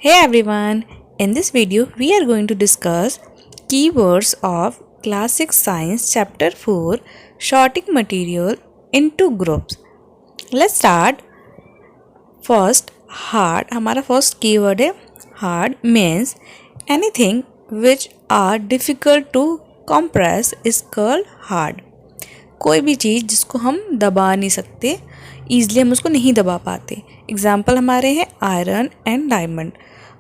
Hey everyone, in this video we are going to discuss keywords of Classic Science Chapter 4 Sorting Material into Groups. Let's start. First, hard. हमारा first keyword है hard means anything which are difficult to compress is called hard. कोई भी चीज़ जिसको हम दबा नहीं सकते, easily हम उसको नहीं दबा पाते. एग्जाम्पल हमारे हैं आयरन एंड डायमंड.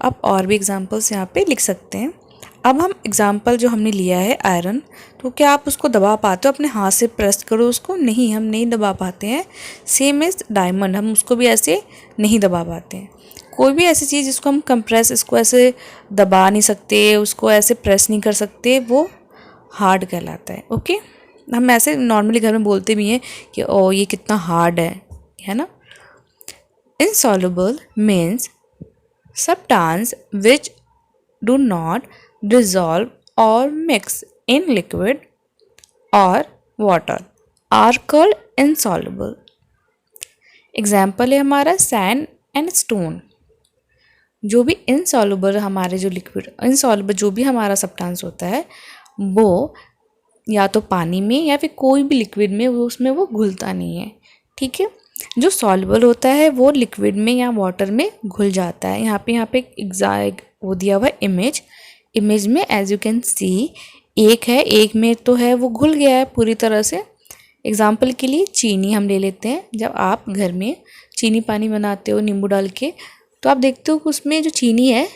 अब और भी एग्जाम्पल्स यहाँ पे लिख सकते हैं. अब हम एग्जाम्पल जो हमने लिया है आयरन, तो क्या आप उसको दबा पाते हो? अपने हाथ से प्रेस करो उसको, नहीं, हम नहीं दबा पाते हैं. सेम इज़ डायमंड, हम उसको भी ऐसे नहीं दबा पाते हैं. कोई भी ऐसी चीज़ जिसको हम कंप्रेस, इसको ऐसे दबा नहीं सकते, उसको ऐसे प्रेस नहीं कर सकते, वो हार्ड कहलाता है. ओके, हम ऐसे नॉर्मली घर में बोलते भी हैं कि ओ ये कितना हार्ड है ना. Insoluble means substance which do not dissolve or mix in liquid or water are called insoluble. Example है हमारा सैंड एंड स्टोन. जो भी इनसॉल्युबल हमारे जो लिक्विड इनसॉल्युबल जो भी हमारा सब्सटेंस होता है वो या तो पानी में या फिर कोई भी लिक्विड में उसमें वो घुलता नहीं है. ठीक है, जो सॉल्युबल होता है वो लिक्विड में या वाटर में घुल जाता है. यहाँ पे एक वो दिया हुआ है इमेज में एज यू कैन सी एक में तो है वो घुल गया है पूरी तरह से. एग्जाम्पल के लिए चीनी हम ले लेते हैं. जब आप घर में चीनी पानी बनाते हो नींबू डाल के, तो आप देखते हो कि उसमें जो चीनी है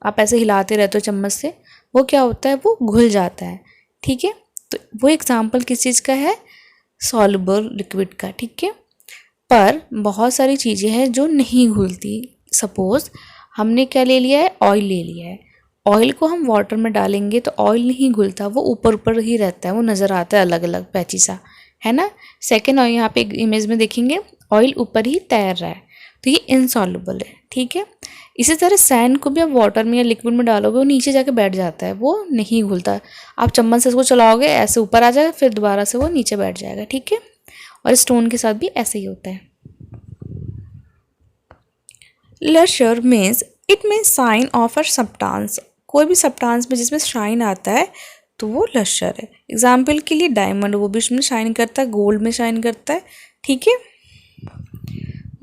आप ऐसे हिलाते रहते हो चम्मच से, वो क्या होता है, वो घुल जाता है. ठीक है, तो वो एग्जाम्पल किस चीज़ का है, सॉल्युबल लिक्विड का. ठीक है, पर बहुत सारी चीज़ें हैं जो नहीं घुलती. सपोज़ हमने क्या ले लिया है, ऑयल ले लिया है. ऑयल को हम वाटर में डालेंगे तो ऑयल नहीं घुलता, वो ऊपर ऊपर ही रहता है, वो नज़र आता है अलग अलग पैची सा, है ना. सेकेंड ऑयल यहाँ पे एक इमेज में देखेंगे ऑयल ऊपर ही तैर रहा है, तो ये इनसॉल्युबल है. ठीक है, इसी तरह सैंड को भी आप वाटर में या लिक्विड में डालोगे वो नीचे जाके बैठ जाता है, वो नहीं घुलता. आप चम्मच से इसको चलाओगे ऐसे ऊपर आ जाएगा, फिर दोबारा से वो नीचे बैठ जाएगा. ठीक है, और स्टोन के साथ भी ऐसे ही होता है. Lustre means it means shine of a substance. कोई भी सब्सटेंस में जिसमें शाइन आता है तो वो लशर है. एग्जाम्पल के लिए डायमंड, वो भी उसमें शाइन करता है, गोल्ड में शाइन करता है. ठीक है,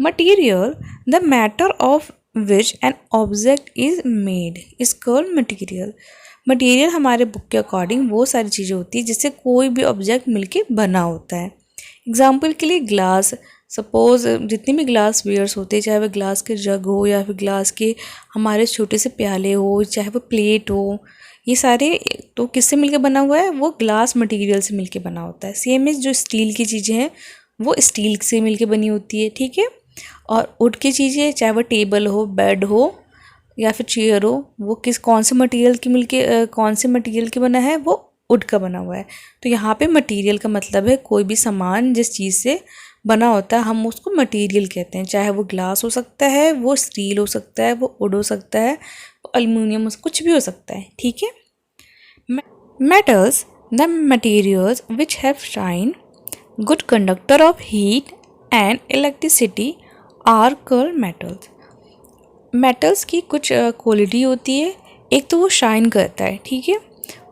material the matter of which an object is made is called material. Material हमारे बुक के अकॉर्डिंग वो सारी चीज़ें होती है जिससे कोई भी ऑब्जेक्ट मिलके बना होता है. एग्जाम्पल के लिए ग्लास. सपोज़ जितने भी ग्लास वेयर्स होते हैं, चाहे वो ग्लास के जग हो या फिर ग्लास के हमारे छोटे से प्याले हो, चाहे वो प्लेट हो, ये सारे तो किससे मिलके बना हुआ है, वो ग्लास मटेरियल से मिलके बना होता है. सेम इज जो स्टील की चीज़ें हैं वो स्टील से मिलके बनी होती है. ठीक है, और वुड की चीज़ें चाहे वो टेबल हो, बेड हो या फिर चेयर हो, वो कौन से मटेरियल की बना है, वो वुड का बना हुआ है. तो यहाँ पे मटेरियल का मतलब है कोई भी सामान जिस चीज़ से बना होता है हम उसको मटेरियल कहते हैं. चाहे वो ग्लास हो सकता है, वो स्टील हो सकता है, वो वुड हो सकता है, वो एल्युमिनियम कुछ भी हो सकता है. ठीक है, metals the materials which have shine, good conductor of heat and electricity are called metals. Metals की कुछ क्वालिटी होती है. एक तो वो शाइन करता है, ठीक है,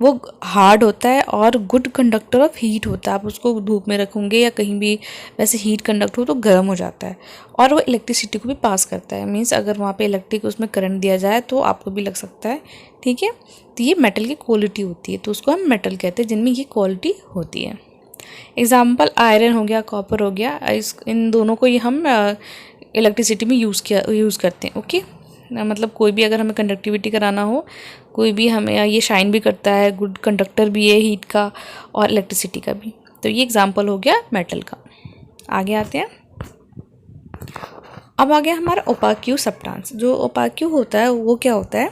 वो हार्ड होता है और गुड कंडक्टर ऑफ हीट होता है. आप उसको धूप में रखोगे या कहीं भी वैसे हीट कंडक्ट हो तो गर्म हो जाता है. और वो इलेक्ट्रिसिटी को भी पास करता है, मीन्स अगर वहाँ पे इलेक्ट्रिक उसमें करंट दिया जाए तो आपको भी लग सकता है. ठीक है, तो ये मेटल की क्वालिटी होती है, तो उसको हम मेटल कहते हैं जिनमें ये क्वालिटी होती है. एग्जाम्पल आयरन हो गया, कॉपर हो गया, इन दोनों को ये हम इलेक्ट्रिसिटी में यूज़ करते हैं. ओके, मतलब कोई भी अगर हमें कंडक्टिविटी कराना हो, कोई भी हमें ये शाइन भी करता है, गुड कंडक्टर भी है हीट का और इलेक्ट्रिसिटी का भी. तो ये एग्जांपल हो गया मेटल का. आगे आते हैं. अब आ गया हमारा ओपाक्यू सब्सटेंस. जो ओपाक्यू होता है वो क्या होता है,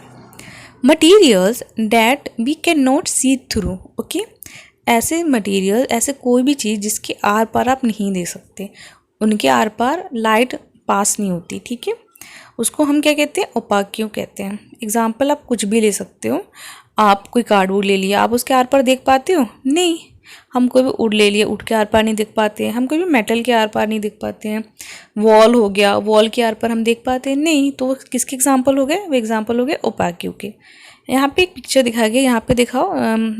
materials that we can not see through. Okay, ऐसे मटीरियल, ऐसे कोई भी चीज़ जिसके आर पार आप नहीं दे सकते, उनके आर पार लाइट पास नहीं होती. ठीक है, उसको हम क्या कहते हैं, ओपाक्यू कहते हैं. एग्जाम्पल आप कुछ भी ले सकते हो. आप कोई कार्डबोर्ड ले लिया, आप उसके आर पार देख पाते हो नहीं, हम कोई भी वुड ले लिए, वुड के आर पार नहीं देख पाते हैं। हम कोई भी मेटल के आर पार नहीं देख पाते हैं। वॉल हो गया, वॉल के आर पार हम देख पाते हैं नहीं। तो वो किसके एग्जाम्पल हो गए? वो एग्जाम्पल हो गए ओपाक्यू के। यहाँ पे एक पिक्चर दिखाया गया, यहाँ पे दिखाओ।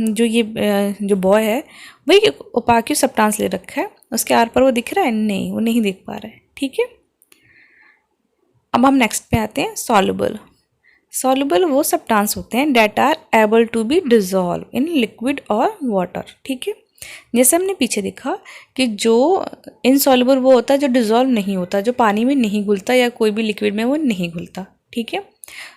जो ये जो बॉय है वही ओपाक्यू सब्सटेंस ले रखा है, उसके आर पार वो दिख रहा है? नहीं, वो नहीं देख पा रहा है। ठीक है, अब हम नेक्स्ट पे आते हैं, सॉल्युबल। सॉल्युबल वो सब्सटेंस होते हैं that are able to be dissolve in liquid और वाटर। ठीक है, जैसे हमने पीछे देखा कि जो इनसॉल्युबल वो होता है जो डिजॉल्व नहीं होता, जो पानी में नहीं घुलता या कोई भी लिक्विड में वो नहीं घुलता। ठीक है,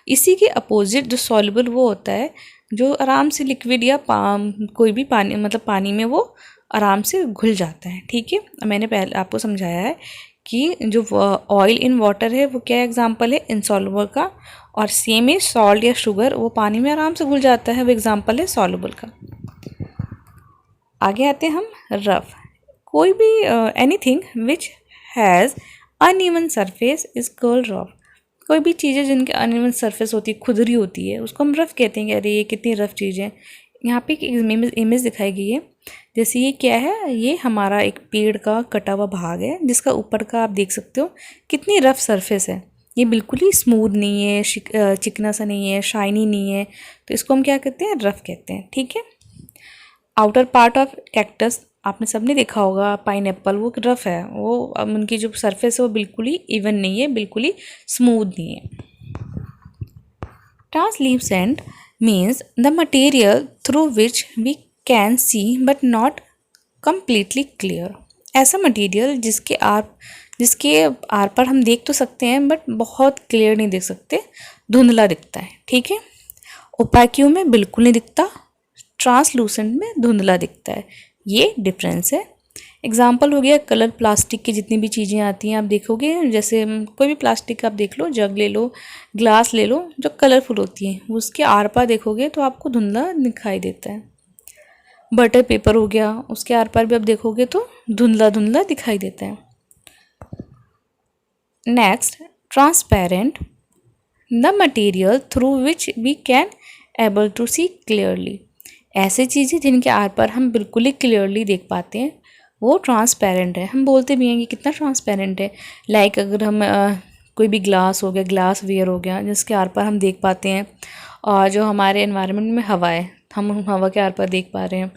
इसी के अपोजिट जो सॉल्युबल वो होता है जो आराम से लिक्विड या कोई भी पानी मतलब पानी में वो आराम से घुल जाता है। ठीक है, मैंने पहले आपको समझाया है कि जो ऑयल इन वाटर है वो क्या एग्जांपल है? इनसॉल्युबल का। और सेम है सॉल्ट या शुगर, वो पानी में आराम से घुल जाता है, वो एग्जांपल है सॉल्युबल का। आगे आते हैं हम, रफ। कोई भी anything which has uneven surface is called rough. कोई भी चीज़ें जिनके अनइवन सरफेस होती है, खुदरी होती है, उसको हम रफ कहते हैं कि अरे ये कितनी रफ चीज़ है। यहाँ पे एक इमेज दिखाई गई है, जैसे ये क्या है? ये हमारा एक पेड़ का कटा हुआ भाग है जिसका ऊपर का आप देख सकते हो कितनी रफ सरफेस है। ये बिल्कुल ही स्मूथ नहीं है, चिकना सा नहीं है, शाइनी नहीं है, तो इसको हम क्या कहते हैं? रफ कहते हैं। ठीक है, आउटर पार्ट ऑफ कैक्टस आपने सबने देखा होगा, पाइनएप्पल, वो रफ है, वो उनकी जो सरफेस है वो बिल्कुल ही इवन नहीं है, बिल्कुल ही स्मूथ नहीं है। Translucent means the material through which we can see but not completely clear. ऐसा मटेरियल जिसके आर पर हम देख तो सकते हैं बट बहुत क्लियर नहीं देख सकते, धुंधला दिखता है। ठीक है, ओपाक्यू में बिल्कुल नहीं दिखता, ट्रांसलूसेंट में धुंधला दिखता है, ये डिफरेंस है। एग्जाम्पल हो गया कलर प्लास्टिक की जितनी भी चीज़ें आती हैं आप देखोगे, जैसे कोई भी प्लास्टिक का आप देख लो, जग ले लो, ग्लास ले लो, जो कलरफुल होती हैं उसके आर पार देखोगे तो आपको धुंधला दिखाई देता है। बटर पेपर हो गया, उसके आर पार भी आप देखोगे तो धुंधला धुंधला दिखाई देता है। Next, transparent, the material through which we can able to see clearly. ऐसे चीज़ें जिनके आर पार हम बिल्कुल ही क्लियरली देख पाते हैं वो ट्रांसपेरेंट है। हम बोलते भी हैं कि कितना ट्रांसपेरेंट है। लाइक अगर हम कोई भी ग्लास हो गया, ग्लास वेयर हो गया, जिसके आर पार हम देख पाते हैं, और जो हमारे एनवायरनमेंट में हवा है, हम हवा के आर पार देख पा रहे हैं।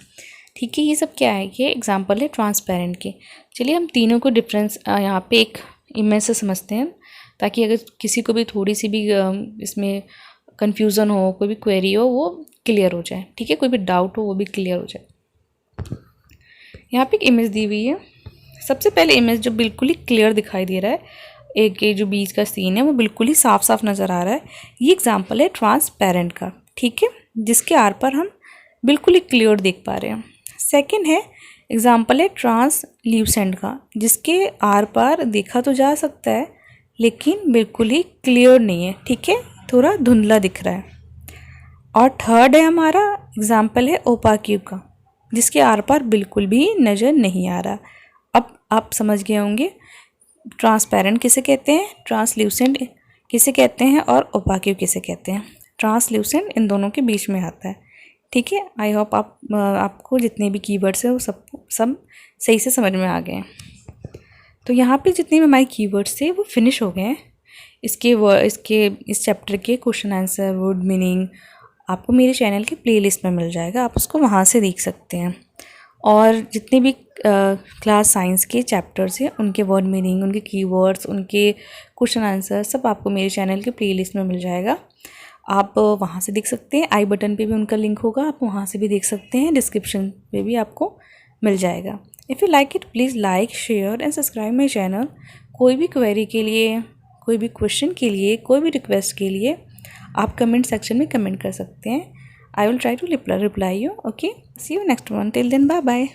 ठीक है, ये सब क्या है? ये एग्जांपल है ट्रांसपेरेंट के। चलिए हम तीनों को डिफरेंस यहाँ पे एक इमेज से समझते हैं, ताकि अगर किसी को भी थोड़ी सी भी इसमें कन्फ्यूज़न हो, कोई भी क्वेरी हो, वो क्लियर हो जाए। ठीक है, कोई भी डाउट हो वो भी क्लियर हो जाए। यहाँ पे एक इमेज दी हुई है। सबसे पहले इमेज जो बिल्कुल ही क्लियर दिखाई दे रहा है, एक ये जो बीच का सीन है वो बिल्कुल ही साफ साफ नज़र आ रहा है, ये एग्जांपल है ट्रांसपेरेंट का। ठीक है, जिसके आर पर हम बिल्कुल ही क्लियर देख पा रहे हैं। सेकंड है एग्जांपल है ट्रांसल्यूसेंट का, जिसके आर पार देखा तो जा सकता है लेकिन बिल्कुल ही क्लियर नहीं है। ठीक है, थोड़ा धुंधला दिख रहा है। और थर्ड है हमारा एग्जाम्पल है ओपाक्यू का, जिसके आर पार बिल्कुल भी नज़र नहीं आ रहा। अब आप समझ गए होंगे ट्रांसपेरेंट किसे कहते हैं, ट्रांसल्यूसेंट किसे कहते हैं, और ओपाक्यू किसे कहते हैं। ट्रांसल्यूसेंट इन दोनों के बीच में आता है। ठीक है, आई होप आपको जितने भी कीवर्ड्स हैं वो सब सही से समझ में आ गए हैं। तो यहाँ पे जितने भी हमारे कीवर्ड्स थे वो फिनिश हो गए हैं। इस चैप्टर के क्वेश्चन आंसर, वर्ड मीनिंग आपको मेरे चैनल के प्लेलिस्ट में मिल जाएगा, आप उसको वहाँ से देख सकते हैं। और जितने भी क्लास साइंस के चैप्टर्स हैं उनके वर्ड मीनिंग, उनके कीवर्ड्स, उनके क्वेश्चन आंसर सब आपको मेरे चैनल के प्लेलिस्ट में मिल जाएगा, आप वहाँ से देख सकते हैं। आई बटन पे भी उनका लिंक होगा, आप वहाँ से भी देख सकते हैं। डिस्क्रिप्शन पे भी आपको मिल जाएगा। If you like it please like, share and subscribe my channel. कोई भी क्वेरी के लिए, कोई भी क्वेश्चन के लिए, कोई भी रिक्वेस्ट के लिए आप कमेंट सेक्शन में कमेंट कर सकते हैं। I will try to reply you. Okay, see you next one. Till then bye bye.